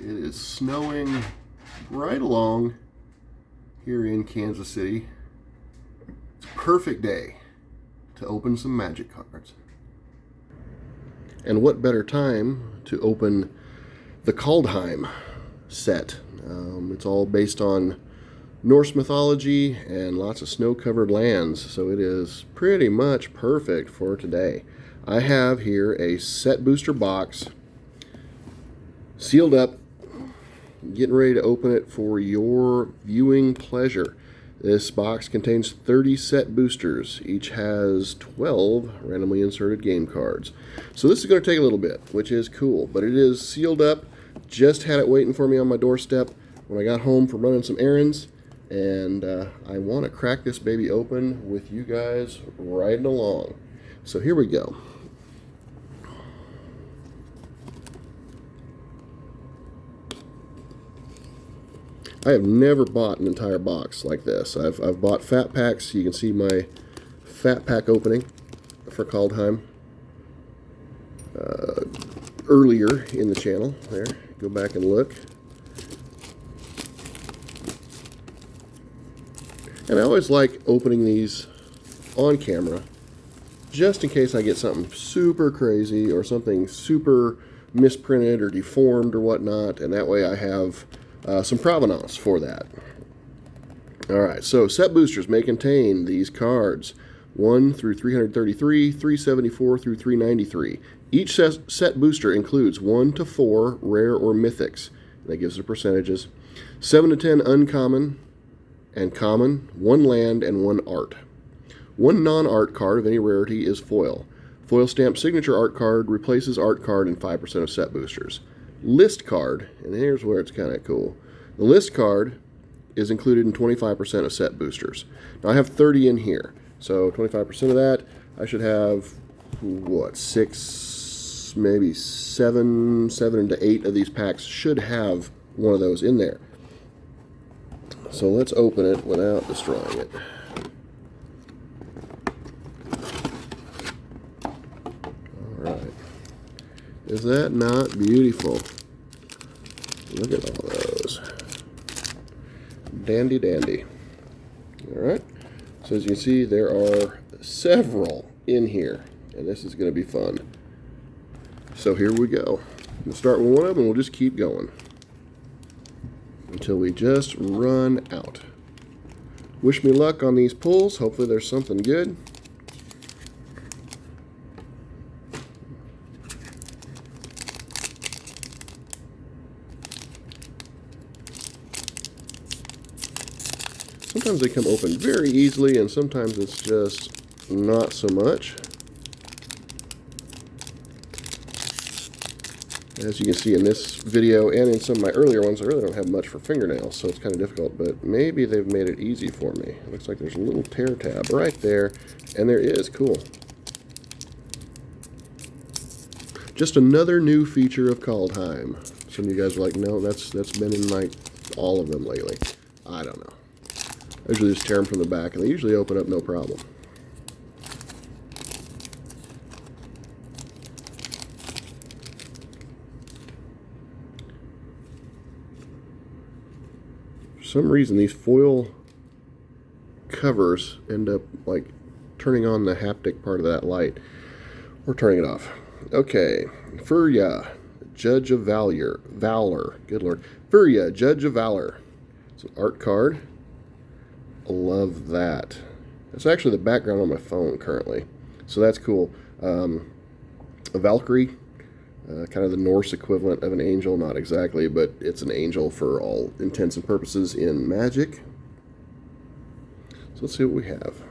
It is snowing right along here in Kansas City. It's a perfect day to open some Magic cards. And what better time to open the Kaldheim set. It's all based on Norse mythology and lots of snow-covered lands, so it is pretty much perfect for today. I have here a set booster box, sealed up, getting ready to open it for your viewing pleasure. This box contains 30 set boosters. Each has 12 randomly inserted game cards. So this is going to take a little bit, which is cool, but it is sealed up. Just had it waiting for me on my doorstep when I got home from running some errands, and I want to crack this baby open with you guys riding along. So here we go. I have never bought an entire box like this. I've bought fat packs. You can see my fat pack opening for Kaldheim earlier in the channel. There, go back and look. And I always like opening these on camera, just in case I get something super crazy or something super misprinted or deformed or whatnot, and that way I have some provenance for that. Alright, so set boosters may contain these cards 1 through 333, 374 through 393. Each set booster includes 1 to 4 rare or mythics. That gives the percentages. 7 to 10 uncommon and common, 1 land, and 1 art. 1 non-art card of any rarity is foil. Foil stamp signature art card replaces art card in 5% of set boosters. List card, and here's where it's kind of cool. The list card is included in 25% of set boosters. Now I have 30 in here, so 25% of that, I should have, what, 6, maybe 7 to 8 of these packs should have one of those in there. So let's open it without destroying it. Alright. Is that not beautiful? Look at all those. Dandy dandy. Alright. So as you can see, there are several in here. And this is going to be fun. So here we go. We'll start with one of them and we'll just keep going until we just run out. Wish me luck on these pulls. Hopefully there's something good. Sometimes they come open very easily, and sometimes it's just not so much. As you can see in this video and in some of my earlier ones, I really don't have much for fingernails, so it's kind of difficult, but maybe they've made it easy for me. It looks like there's a little tear tab right there, and there is. Cool. Just another new feature of Kaldheim. Some of you guys are like, no, that's been in like all of them lately. I don't know. I usually just tear them from the back, and they usually open up no problem. For some reason, these foil covers end up like turning on the haptic part of that light, or turning it off. Okay, Furya, Judge of Valor. Good Lord. Furya, Judge of Valor. It's an art card. Love that. That's actually the background on my phone currently, so that's cool. A Valkyrie, kind of the Norse equivalent of an angel, not exactly, but it's an angel for all intents and purposes in Magic. So let's see what we have.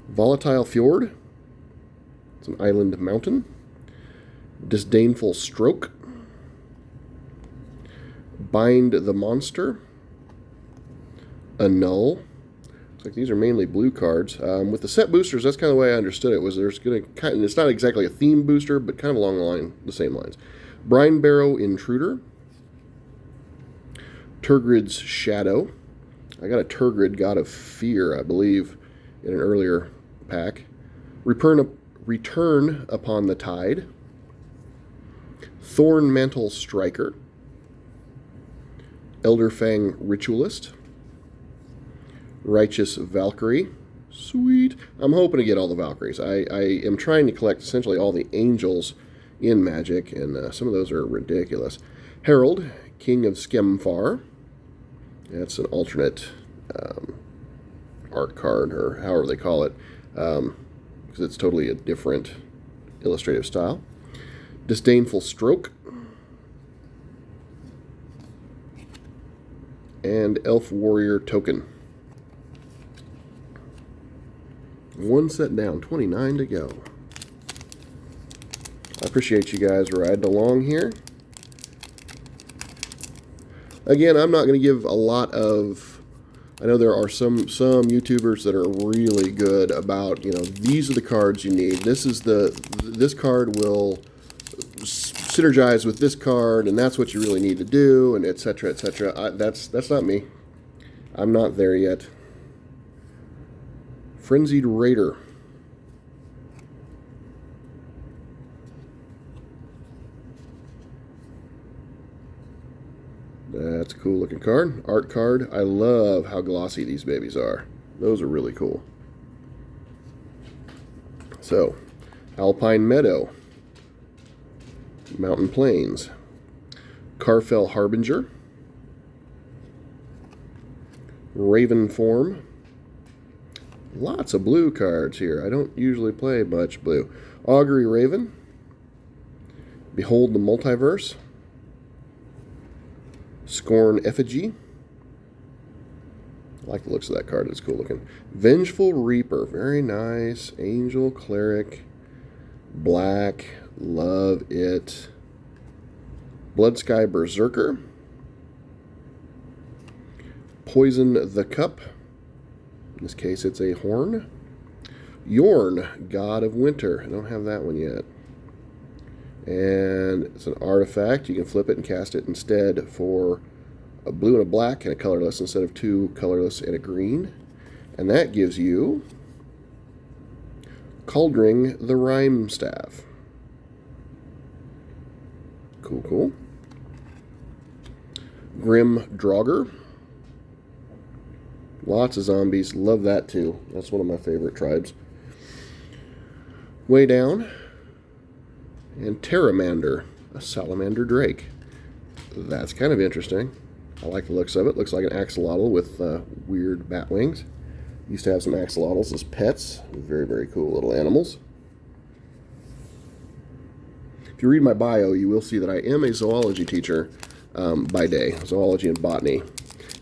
Volatile Fjord. It's an island mountain. Disdainful Stroke. Bind the Monster. Annul. Looks like these are mainly blue cards. With the set boosters, that's kind of the way I understood it. Was there's going to kind of, it's not exactly a theme booster, but kind of along the same lines. Brine Barrow Intruder. Turgrid's Shadow. I got a Turgrid, God of Fear, I believe, in an earlier pack. Return Upon the Tide. Thorn Mantle Striker. Elderfang Ritualist. Righteous Valkyrie. Sweet. I'm hoping to get all the Valkyries. I am trying to collect essentially all the angels in Magic, and some of those are ridiculous. Herald, King of Skemfar. That's an alternate art card, or however they call it, because it's totally a different illustrative style. Disdainful Stroke. And Elf Warrior Token. One set down, 29 to go. I appreciate you guys riding along here. Again, I'm not going to give a lot of... I know there are some YouTubers that are really good about, these are the cards you need. This card will synergize with this card, and that's what you really need to do, and etc., etc. That's not me. I'm not there yet. Frenzied Raider. That's a cool looking card. Art card. I love how glossy these babies are. Those are really cool. So, Alpine Meadow. Mountain Plains. Carfell Harbinger. Raven Form. Lots of blue cards here. I don't usually play much blue. Augury Raven. Behold the Multiverse. Scorn Effigy. I like the looks of that card. It's cool looking. Vengeful Reaper. Very nice. Angel Cleric. Black. Love it. Bloodsky Berserker. Poison the Cup. In this case, it's a horn. Yorn, God of Winter. I don't have that one yet. And it's an artifact. You can flip it and cast it instead for a blue and a black and a colorless instead of two colorless and a green. And that gives you Cauldring the Rhyme Staff. Cool, cool. Grim Draugr. Lots of zombies. Love that too. That's one of my favorite tribes. Way Down. And Terramander, a salamander drake. That's kind of interesting. I like the looks of it. Looks like an axolotl with weird bat wings. Used to have some axolotls as pets. Very, very cool little animals. If you read my bio, you will see that I am a zoology teacher by day. Zoology and botany.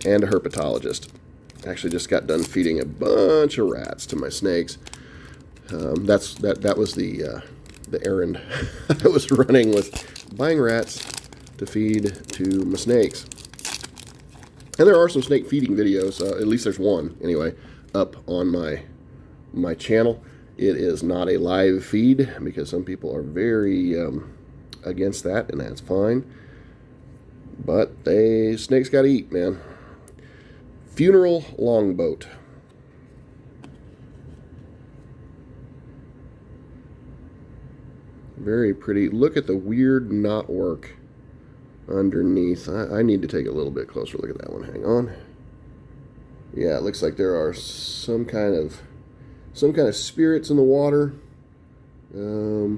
And a herpetologist. Actually just got done feeding a bunch of rats to my snakes. That was the errand I was running, was buying rats to feed to my snakes. And there are some snake feeding videos, at least there's one anyway, up on my channel. It is not a live feed because some people are very against that, and that's fine. But snakes gotta eat, man. Funeral Longboat. Very pretty. Look at the weird knot work underneath. I need to take a little bit closer look at that one. Hang on. Yeah, it looks like there are some kind of spirits in the water,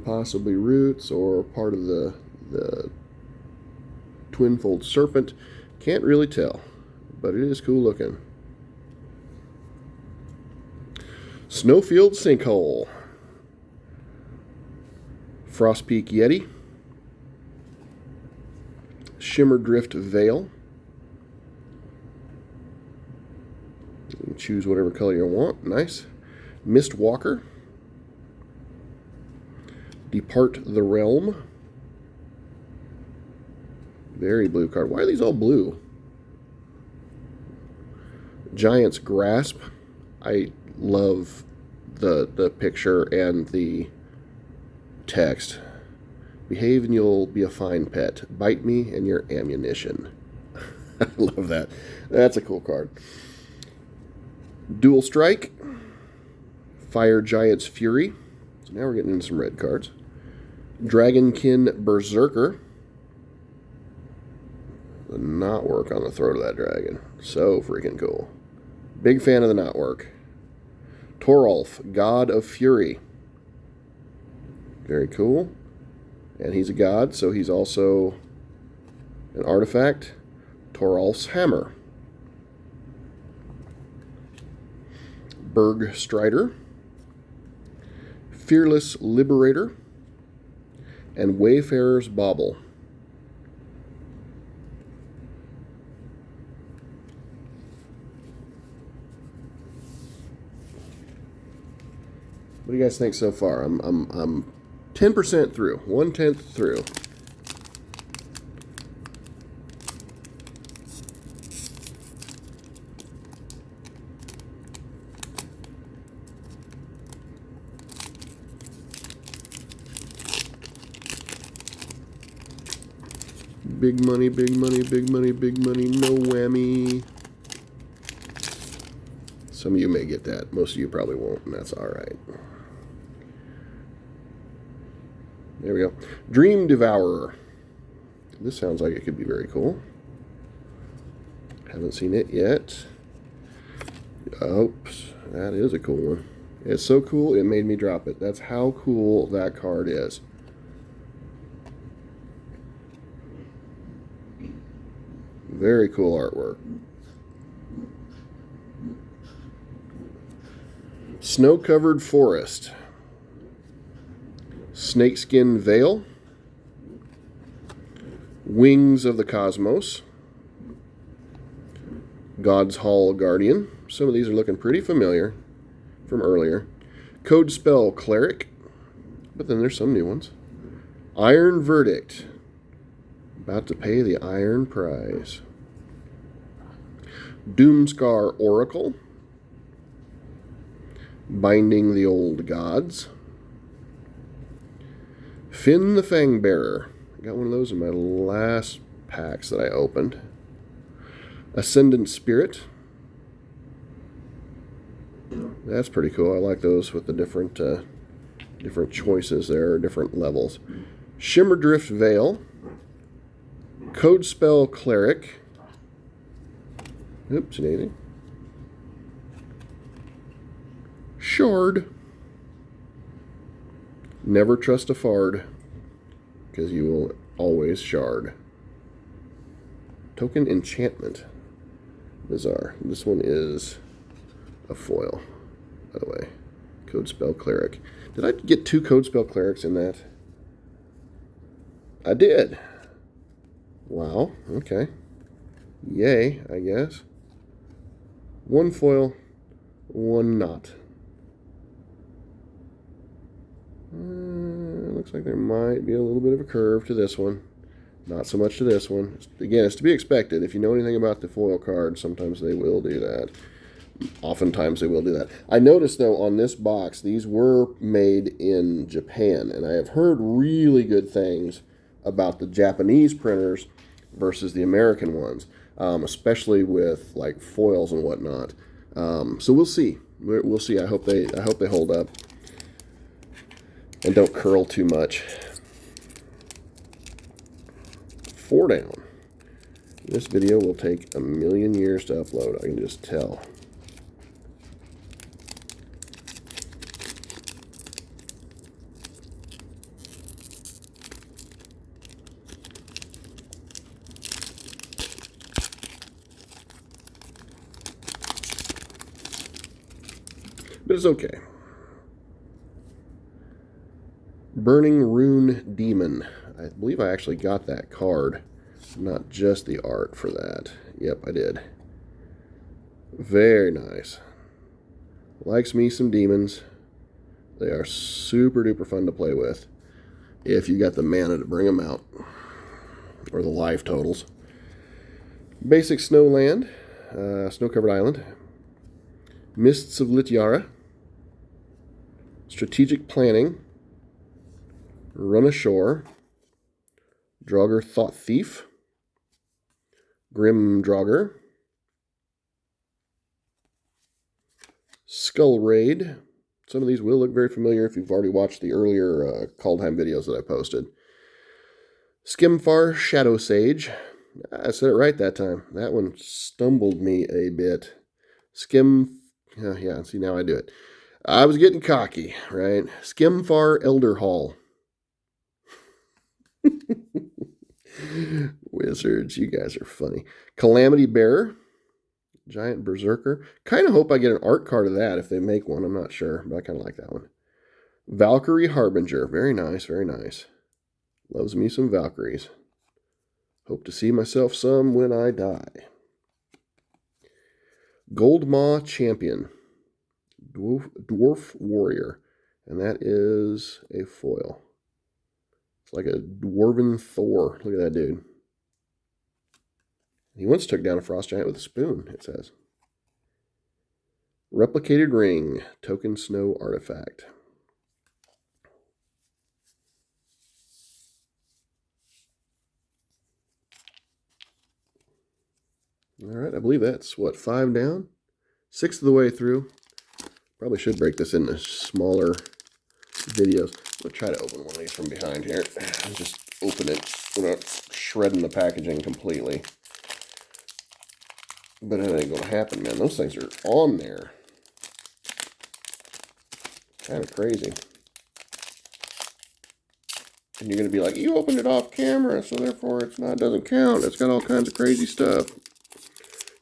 possibly roots or part of the twinfold serpent. Can't really tell, but it is cool looking. Snowfield Sinkhole. Frostpeak Yeti. Shimmerdrift Veil. You can choose whatever color you want. Nice. Mistwalker. Depart the Realm. Very blue card. Why are these all blue? Giant's Grasp. I love the picture and the text. Behave and you'll be a fine pet. Bite me and your ammunition. I love that. That's a cool card. Dual Strike. Fire Giant's Fury. So now we're getting into some red cards. Dragonkin Berserker. The knotwork on the throat of that dragon. So freaking cool. Big fan of the knotwork. Torolf, God of Fury. Very cool. And he's a god, so he's also an artifact. Torolf's Hammer. Berg Strider. Fearless Liberator. And Wayfarer's Bauble. What do you guys think so far? I'm 10% through, 1/10 through. Big money, big money, big money, big money, no whammy. Some of you may get that. Most of you probably won't, and that's all right. There we go. Dream Devourer. This sounds like it could be very cool. Haven't seen it yet. Oops, that is a cool one. It's so cool, it made me drop it. That's how cool that card is. Very cool artwork. Snow-covered forest. Snakeskin veil. Wings of the Cosmos. God's Hall Guardian. Some of these are looking pretty familiar from earlier. Code Spell Cleric. But then there's some new ones. Iron Verdict. About to pay the iron prize. Doomscar Oracle. Binding the Old Gods. Finn the Fangbearer. I got one of those in my last packs that I opened. Ascendant Spirit. That's pretty cool. I like those with the different choices there, or different levels. Shimmerdrift Veil. Code Spell Cleric. Oops, daisy. Shard. Never trust a fard, because you will always shard. Token Enchantment. Bizarre. This one is a foil, by the way. Code Spell Cleric. Did I get 2 Code Spell Clerics in that? I did. Wow, okay. Yay, I guess. 1 foil, 1 not. Looks like there might be a little bit of a curve to this one. Not so much to this one. Again, it's to be expected. If you know anything about the foil cards, sometimes they will do that. Oftentimes they will do that. I noticed, though, on this box, these were made in Japan, and I have heard really good things about the Japanese printers versus the American ones, especially with like foils and whatnot. So we'll see. We'll see. I hope they hold up and don't curl too much. 4 down. This video will take a million years to upload. I can just tell. But it's okay. Burning Rune Demon. I believe I actually got that card, not just the art for that. Yep, I did. Very nice. Likes me some demons. They are super duper fun to play with if you got the mana to bring them out, or the life totals. Basic Snowland, Snow-Covered Island. Mists of Lityara. Strategic Planning. Run Ashore. Draugr Thought Thief. Grim Draugr. Skull Raid. Some of these will look very familiar if you've already watched the earlier Kaldheim videos that I posted. Skimfar Shadow Sage. I said it right that time. That one stumbled me a bit. Skim. Yeah, see, now I do it. I was getting cocky, right? Skimfar Elder Hall. Wizards, you guys are funny. Calamity Bearer. Giant Berserker. Kind of hope I get an art card of that if they make one. I'm not sure, but I kind of like that one. Valkyrie Harbinger. Very nice, very nice. Loves me some Valkyries. Hope to see myself some when I die. Goldmaw Champion. Dwarf Warrior. And that is a foil. It's like a dwarven Thor. Look at that dude. He once took down a frost giant with a spoon, it says. Replicated Ring. Token Snow Artifact. All right, I believe that's, what, 5 down? 6 of the way through. Probably should break this into smaller videos. I'm going to try to open one of these from behind here. Just open it without shredding the packaging completely. But it ain't going to happen, man. Those things are on there. Kind of crazy. And you're going to be like, you opened it off camera, so therefore it doesn't count. It's got all kinds of crazy stuff.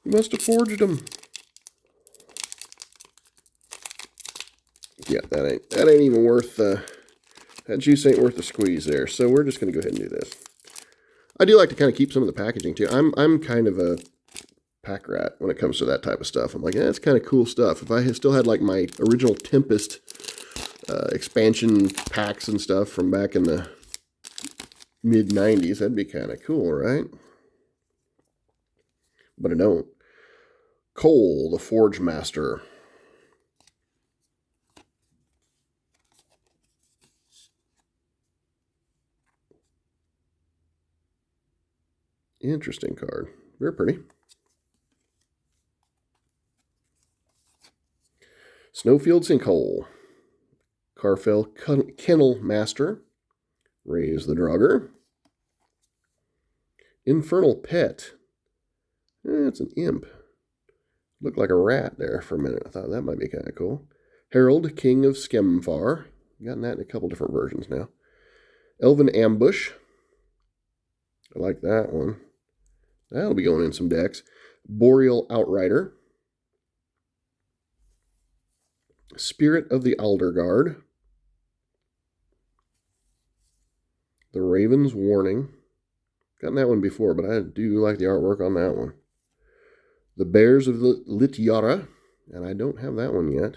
You must have forged them. Yeah, that ain't even worth that juice ain't worth the squeeze there. So we're just going to go ahead and do this. I do like to kind of keep some of the packaging too. I'm kind of a pack rat when it comes to that type of stuff. I'm like, yeah, it's kind of cool stuff. If I still had like my original Tempest expansion packs and stuff from back in the mid-90s, that'd be kind of cool, right? But I don't. Cole, the Forge Master. Interesting card. Very pretty. Snowfield Sinkhole. Carfell Kennel Master. Raise the Draugr. Infernal Pet. It's an imp. Looked like a rat there for a minute. I thought that might be kind of cool. Herald, King of Skemfar. Gotten that in a couple different versions now. Elven Ambush. I like that one. That'll be going in some decks. Boreal Outrider. Spirit of the Alderguard. The Raven's Warning. Gotten that one before, but I do like the artwork on that one. The Bears of the Lityara. And I don't have that one yet.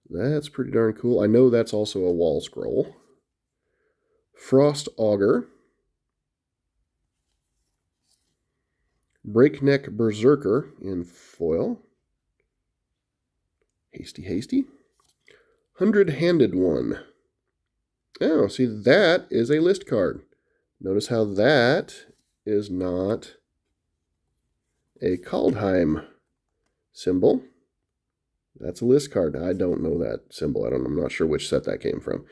That's pretty darn cool. I know that's also a wall scroll. Frost Augur. Breakneck Berserker in foil. Hasty. 100-Handed One. Oh, see, that is a list card. Notice how that is not a Kaldheim symbol. That's a list card. I don't know that symbol. I'm not sure which set that came from.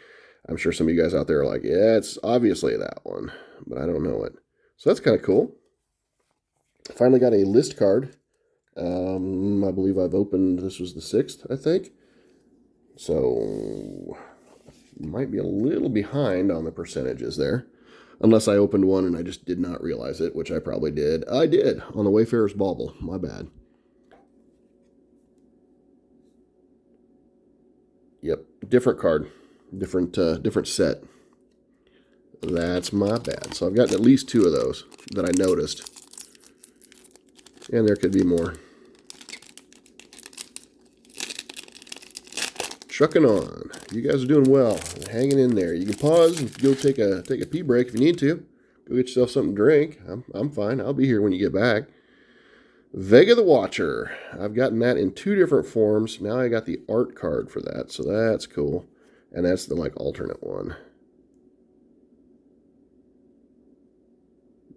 I'm sure some of you guys out there are like, yeah, it's obviously that one, but I don't know it. So that's kind of cool. Finally got a list card. I believe I've opened, this was the 6th, I think. So, might be a little behind on the percentages there. Unless I opened one and I just did not realize it, which I probably did. I did, on the Wayfarer's Bauble. My bad. Yep, different card. Different set. That's my bad. So I've got at least 2 of those that I noticed. And there could be more. Trucking on. You guys are doing well. Hanging in there. You can pause and go take a pee break if you need to. Go get yourself something to drink. I'm fine. I'll be here when you get back. Vega the Watcher. I've gotten that in 2 different forms. Now I got the art card for that, so that's cool. And that's the like alternate one.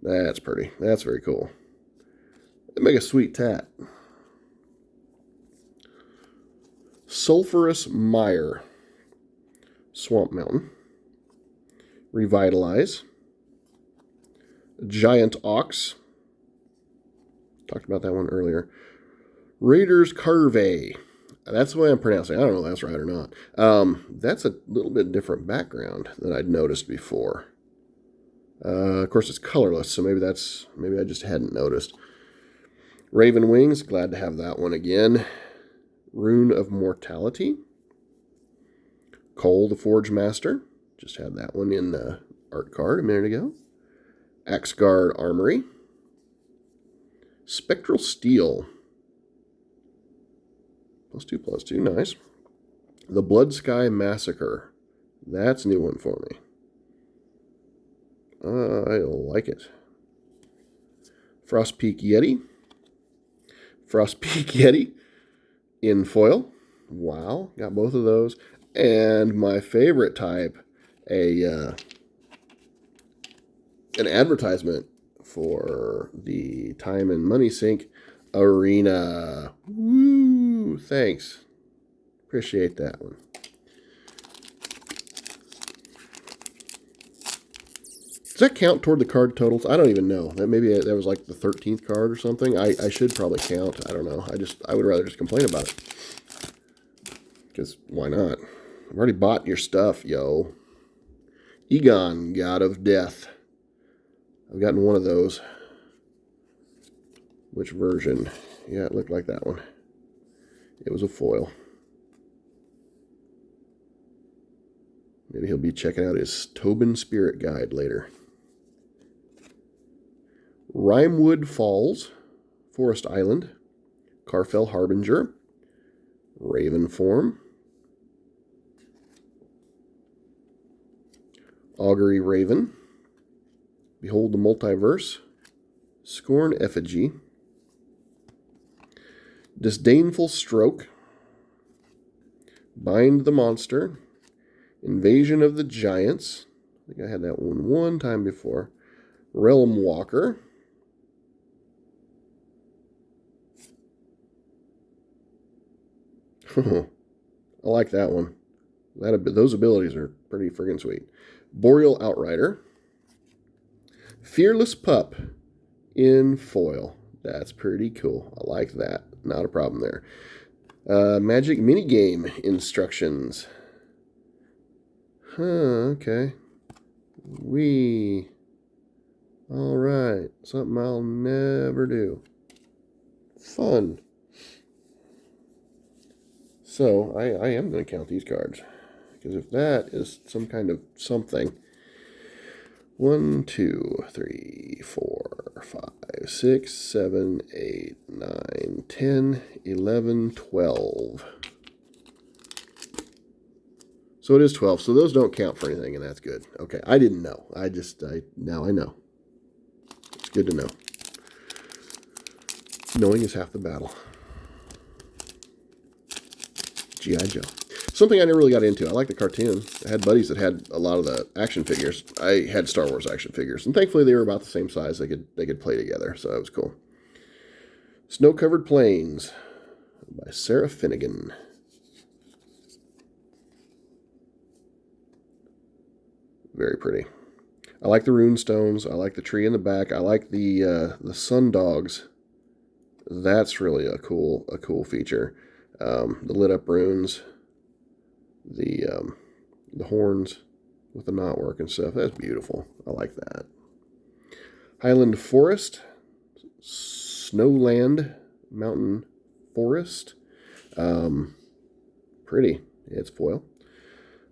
That's pretty. That's very cool. They make a sweet tat. Sulphurous Mire. Swamp Mountain. Revitalize. Giant Ox. Talked about that one earlier. Raiders Carve. That's the way I'm pronouncing it. I don't know if that's right or not. That's a little bit different background than I'd noticed before. Of course, it's colorless, so maybe I just hadn't noticed. Raven Wings, glad to have that one again. Rune of Mortality. Cole the Forge Master, just had that one in the art card a minute ago. Axgard Armory. Spectral Steel. +2/+2, nice. The Blood Sky Massacre. That's a new one for me. I like it. Frostpeak Yeti. Frostpeak Yeti in foil. Wow, got both of those. And my favorite type, an advertisement for the Time and Money Sink Arena. Woo! Thanks. Appreciate that one. Does that count toward the card totals? I don't even know. Maybe that was like the 13th card or something. I should probably count. I don't know. I would rather just complain about it. Because why not? I've already bought your stuff, yo. Egon, God of Death. I've gotten one of those. Which version? Yeah, it looked like that one. It was a foil. Maybe he'll be checking out his Tobin Spirit Guide later. Rimewood Falls, Forest Island, Carfell Harbinger, Raven Form, Augury Raven, Behold the Multiverse, Scorn Effigy, Disdainful Stroke, Bind the Monster, Invasion of the Giants, I think I had that one time before, Realm Walker, I like that one. Those abilities are pretty friggin' sweet. Boreal Outrider. Fearless Pup in foil. That's pretty cool. I like that. Not a problem there. Magic Minigame Instructions. Okay. Alright. Something I'll never do. Fun. So, I am going to count these cards. Because if that is some kind of something. 1, 2, 3, 4, 5, 6, 7, 8, 9, 10, 11, 12. So it is 12. So those don't count for anything, and that's good. Okay, I didn't know. Now I know. It's good to know. Knowing is half the battle. G.I. Joe. Something I never really got into. I like the cartoon. I had buddies that had a lot of the action figures. I had Star Wars action figures, and thankfully they were about the same size. They could play together, so that was cool. Snow-Covered Plains by Sarah Finnegan. Very pretty. I like the rune stones. I like the tree in the back. I like the sun dogs. That's really a cool feature. The lit up runes. The horns with the knotwork and stuff. That's beautiful. I like that. Highland Forest. Snowland Mountain Forest. Pretty. It's foil.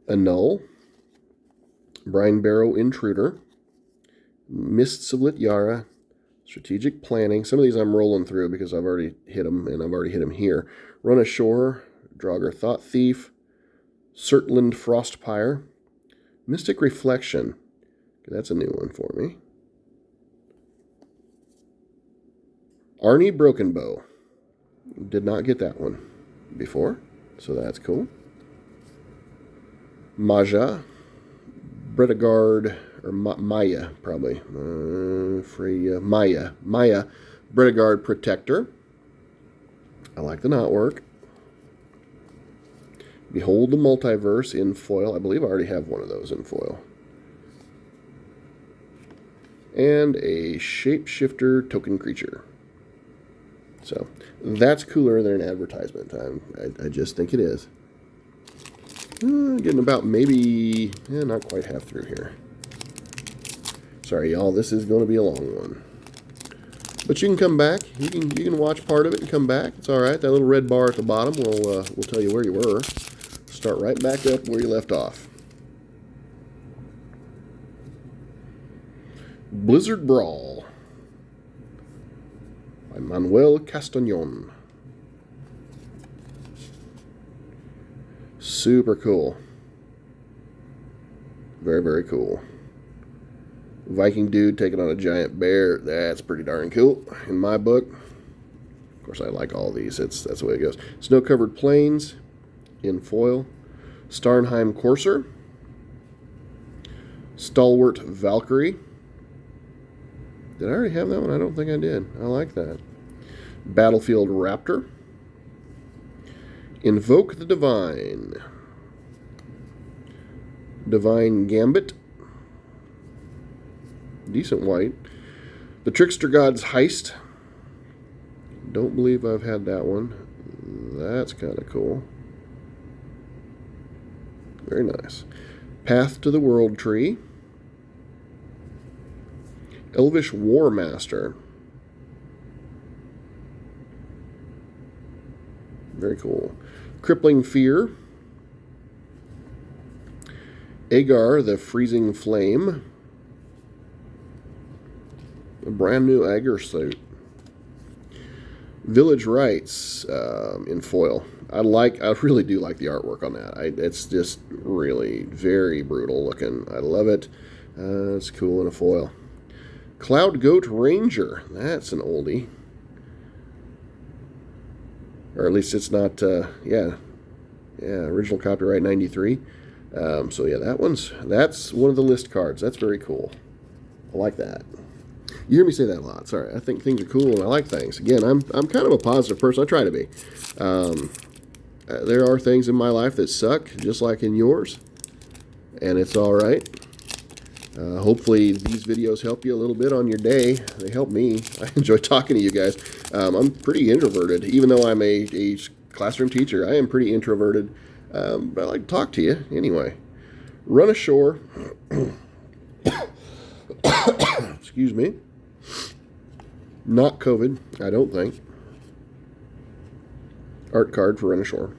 Annul. Brine Barrow Intruder. Mists of Lityara. Strategic Planning. Some of these I'm rolling through because I've already hit them, and I've already hit them here. Run Ashore. Draugr Thought Thief. Surtland Frostpire. Mystic Reflection. That's a new one for me. Arnie Broken Bow. Did not get that one before, so that's cool. Maja. Bredegard, or Maya, probably. Freya. Maya. Bredegard Protector. I like the knotwork. Behold the Multiverse in foil. I believe I already have one of those in foil. and a shapeshifter token creature. So that's cooler than an advertisement. I just think it is. Getting about maybe, not quite half through here. Sorry, y'all, this is going to be a long one. But you can come back. You can watch part of it and come back. It's all right. That little red bar at the bottom will tell you where you were. Start right back up where you left off. Blizzard Brawl by Manuel Castañón. Super cool. Very, very cool. Viking dude taking on a giant bear. That's pretty darn cool in my book. Of course, I like all these. That's the way it goes. Snow-covered plains in foil. Starnheim Courser. Stalwart Valkyrie. Did I already have that one? I don't think I did. I like that. Battlefield Raptor. Invoke the Divine. Divine Gambit. Decent white. The Trickster God's Heist. Don't believe I've had that one. That's kind of cool. Very nice. Path to the World Tree. Elvish War Master. Very cool. Crippling Fear. Agar the Freezing Flame. A brand new Agar suit. Village Rites in foil. I really do like the artwork on that. It's just really very brutal looking. I love it. It's cool in a foil. Cloud Goat Ranger. That's an oldie. Or at least it's not, original copyright 93. So yeah, that's one of the list cards. That's very cool. I like that. You hear me say that a lot. Sorry, I think things are cool and I like things. Again, I'm kind of a positive person. I try to be. There are things in my life that suck, just like in yours, and it's all right. Hopefully these videos help you a little bit on your day. They help me. I enjoy talking to you guys. I'm pretty introverted. Even though I'm a classroom teacher, I am pretty introverted. But I like to talk to you anyway. Run ashore. Excuse me. Not COVID, I don't think. Art card for Run Ashore.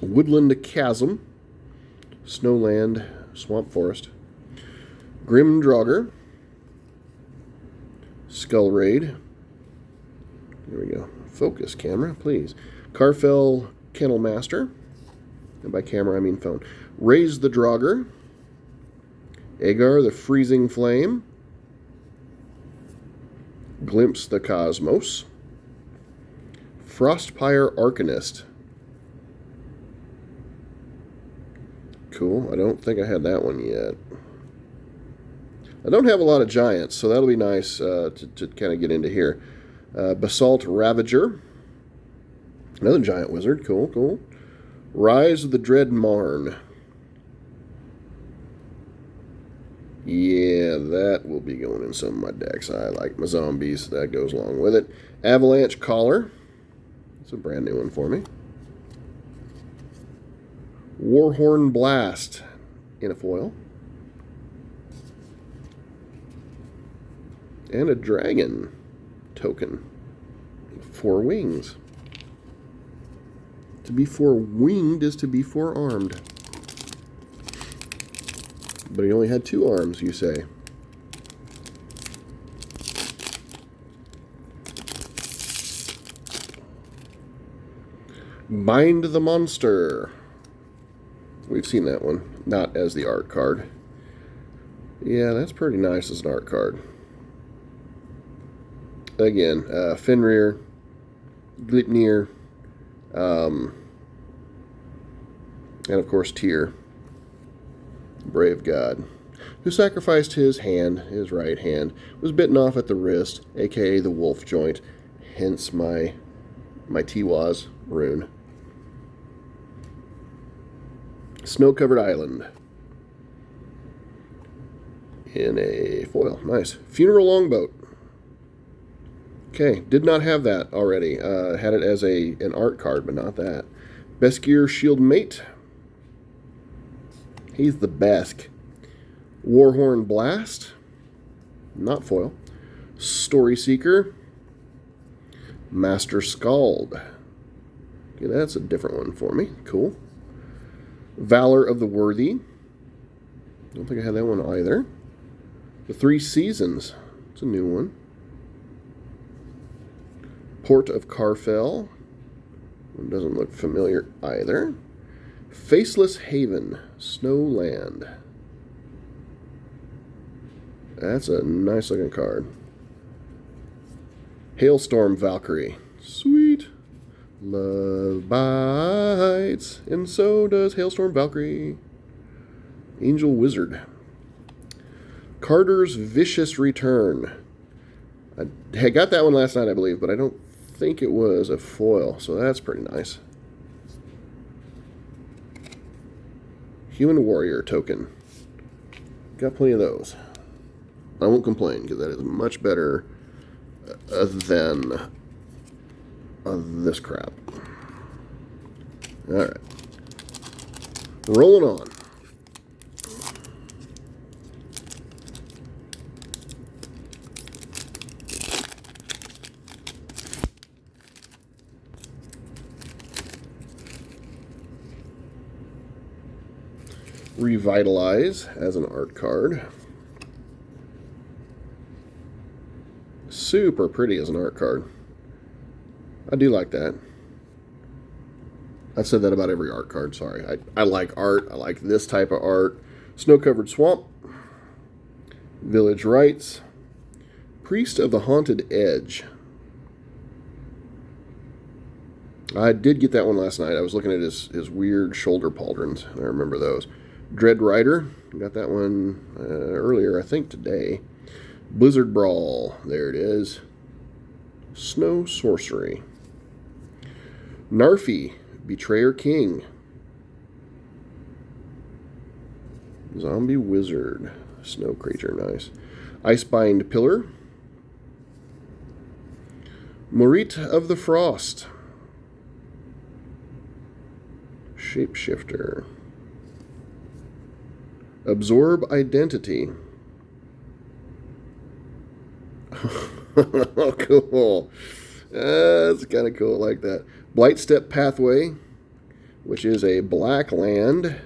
Woodland Chasm. Snowland Swamp Forest. Grim Draugr. Skull Raid. There we go. Focus, camera, please. Carfell Kennel Master. And by camera, I mean phone. Raise the Draugr. Agar the Freezing Flame. Glimpse the Cosmos. Frostpire Arcanist. Cool. I don't think I had that one yet. I don't have a lot of giants, so that'll be nice to kind of get into here. Basalt Ravager. Another giant wizard. Cool, cool. Rise of the Dread Marn. Yeah, that will be going in some of my decks. I like my zombies. That goes along with it. Avalanche Collar. It's a brand new one for me. Warhorn Blast in a foil. And a dragon token. 4 wings. To be 4-winged is to be 4-armed. But he only had 2 arms, you say. Bind the Monster. We've seen that one. Not as the art card. Yeah, that's pretty nice as an art card. Again, Fenrir, Glitnir, and of course Tyr, brave god, who sacrificed his hand, his right hand, was bitten off at the wrist, aka the wolf joint, hence my Tiwaz rune. Snow-covered island. in a foil. Nice. Funeral Longboat. Okay, did not have that already. Had it as an art card, but not that. Beskir Shield Mate. He's the Besk. Warhorn Blast. Not foil. Story Seeker. Master Scald. Okay, that's a different one for me. Cool. Valor of the Worthy. Don't think I had that one either. The Three Seasons. It's a new one. Port of Carfell. One doesn't look familiar either. Faceless Haven. Snowland. That's a nice looking card. Hailstorm Valkyrie. Sweet. Love bites. And so does Hailstorm Valkyrie. Angel Wizard. Carter's Vicious Return. I got that one last night, I believe, but I don't think it was a foil, so that's pretty nice. Human Warrior token. Got plenty of those. I won't complain, because that is much better than this crap. Alright. Rolling on. Revitalize as an art card. Super pretty as an art card. I do like that. I've said that about every art card, sorry. I like art. I like this type of art. Snow-Covered Swamp. Village Rites. Priest of the Haunted Edge. I did get that one last night. I was looking at his weird shoulder pauldrons. I remember those. Dread Rider. Got that one earlier, I think today. Blizzard Brawl. There it is. Snow Sorcery. Narfi. Betrayer King. Zombie Wizard. Snow Creature. Nice. Icebind Pillar. Morit of the Frost. Shapeshifter. Absorb Identity. Oh, cool. That's kind of cool. I like that. Blightstep Pathway, which is a black land.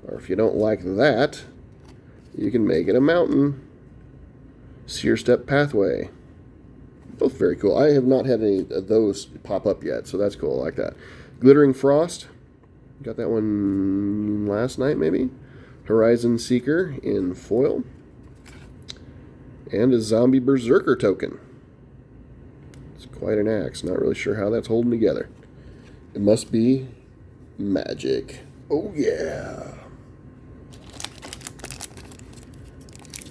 Or if you don't like that, you can make it a mountain. Seer Step Pathway. Both very cool. I have not had any of those pop up yet, so that's cool. I like that. Glittering Frost. Got that one last night, maybe. Horizon Seeker in foil. And a Zombie Berserker token. It's quite an axe. Not really sure how that's holding together. It must be magic. Oh, yeah.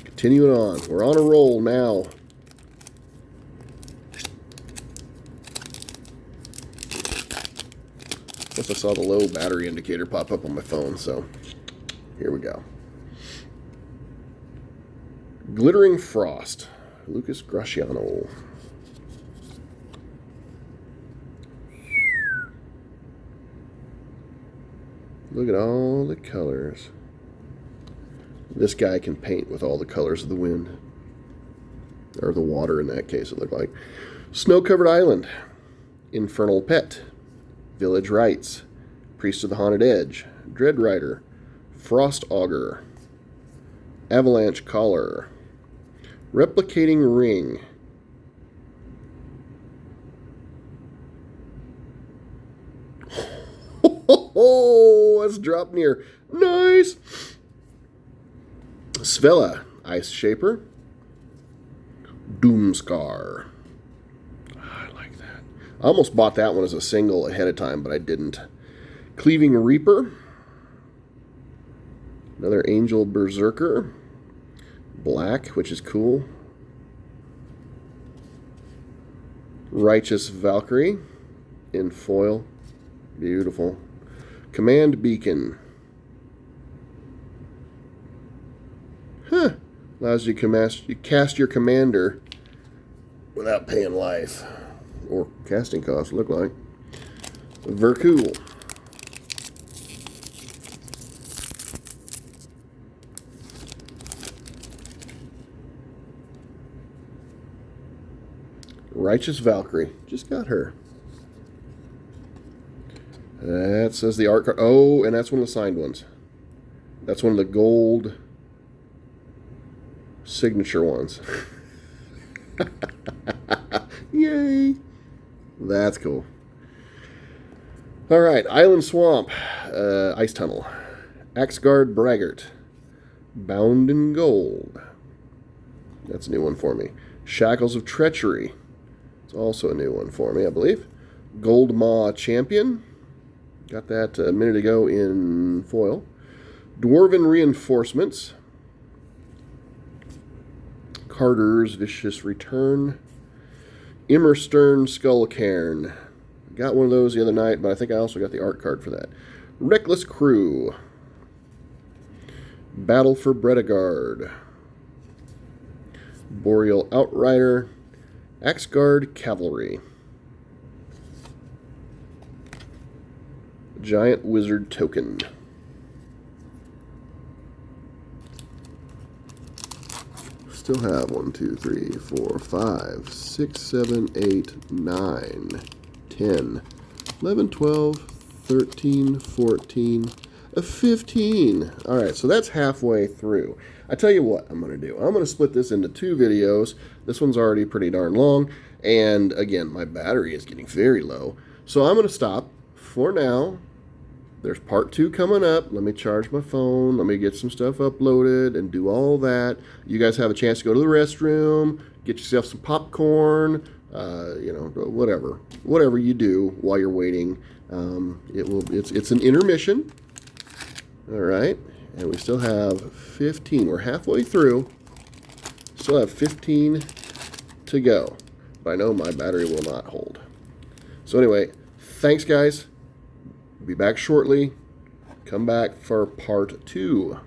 Continuing on. We're on a roll now. Plus I saw the low battery indicator pop up on my phone, so here we go. Glittering Frost. Lucas Graciano. Look at all the colors. This guy can paint with all the colors of the wind. Or the water in that case, it looked like. Snow-Covered Island. Infernal Pet. Village Rites. Priest of the Haunted Edge. Dread Rider. Frost Augur. Avalanche Collar. Replicating Ring. Oh, that's dropped near. Nice. Svella, Ice Shaper. Doomscar. I like that. I almost bought that one as a single ahead of time, but I didn't. Cleaving Reaper. Another Angel Berserker. Black, which is cool. Righteous Valkyrie in foil. Beautiful. Command Beacon. Huh. Allows you to cast your commander without paying life. Or casting costs, look like. Very cool. Righteous Valkyrie. Just got her. That says the art card. Oh, and that's one of the signed ones. That's one of the gold signature ones. Yay! That's cool. All right, Island Swamp, Ice Tunnel, Axgard Braggart, Bound in Gold. That's a new one for me. Shackles of Treachery. It's also a new one for me, I believe. Gold Maw Champion. Got that a minute ago in foil. Dwarven Reinforcements. Carter's Vicious Return. Immerstern Skullcairn. Got one of those the other night, but I think I also got the art card for that. Reckless Crew. Battle for Bredegard. Boreal Outrider. Axgard Cavalry. Giant Wizard Token. Still have 1, 2, 3, 4, 5, 6, 7, 8, 9, 10, 11, 12, 13, 14, 15. Alright, so that's halfway through. I tell you what I'm going to do. I'm going to split this into 2 videos. This one's already pretty darn long. And again, my battery is getting very low. So I'm going to stop for now. There's part 2 coming up. Let me charge my phone. Let me get some stuff uploaded and do all that. You guys have a chance to go to the restroom, get yourself some popcorn, you know, whatever you do while you're waiting. It's an intermission. All right, and we still have 15. We're halfway through. Still have 15 to go. But I know my battery will not hold. So anyway, thanks guys. Be back shortly. Come back for part 2.